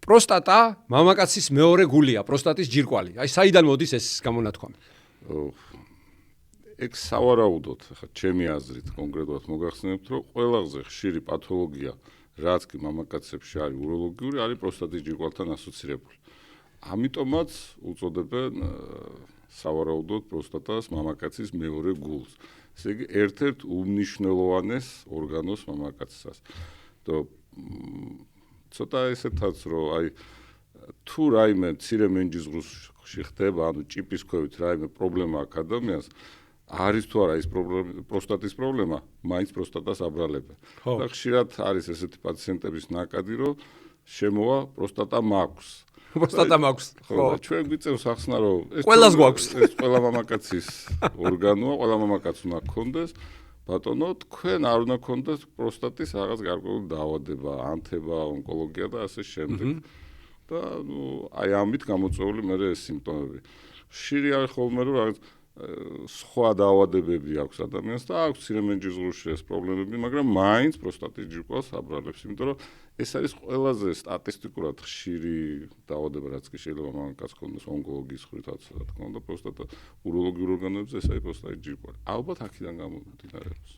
პროსტატა მამაკაცის მეორე გულია, პროსტატის ჯირკვალი. აი საიდან მოდის ეს გამონათქვამი? ეგ სავარაუდოდ, ხა ჩემი აზრით კონკრეტულად მოგახსენებთ, რომ ყველაზე ხშირი პათოლოგია, რაც კი მამაკაცებში არის უროლოგიური, არის პროსტატის ჯირკვალთან ასოცირებული. ამიტომაც უწოდებენ სავარაუდოდ პროსტატას მამაკაცის მეორე გულს. ესე იგი, ერთ-ერთ უმნიშვნელოვანეს ორგანოს მამაკაცისას. ცოტა ესეთაც, რომ აი თუ რაიმე მცირე მენჯიზღრუსში ხდება, ანუ ჭიპის ქვევით რაიმე პრობლემა აქვს ადამიანს, არის თუ არა ის პროსტატის პრობლემა, მაინც პროსტატას აბრალებენ. და ხშირად არის ესეთი პაციენტების ნაკადი, რომ შემოვა პროსტატა მაქვს. პროსტატა მაქვს. ხო, ჩვენ გვიწევს ახსნა, რომ ყველას გვაქვს. ეს ყველა მამაკაცის ორგანოა, ყველა მამაკაც უნდა გქონდეს. ბატონო, თქვენ არ უნდა გქონდეს პროსტატის რაღაც გარკვეული დაავადება, ანთება, ონკოლოგია და ასე შემდეგ. და აი ამით გამოწვეული მე ეს სიმპტომები. ხშირი არის ხოლმე რომ რაღაც სხვა დაავადებები აქვს ადამიანს და აქვს მცირე მენჯიზღრუსში ეს პრობლემები, მაგრამ მაინც პროსტატის ჯირკვალს აბრალებს, იმიტომ რომ ეს არის ყველაზე სტატისტიკურად ხშირი დაავადება, რაც კი შეიძლება მამაკაცს ქონდეს ონკოლოგიის ხრითაც, რა თქმა უნდა, პროსტატა უროლოგიურ ორგანოებზე ეს არის პროსტატის ჯირკვალი. ალბათ აქედან გამომდინარეობს.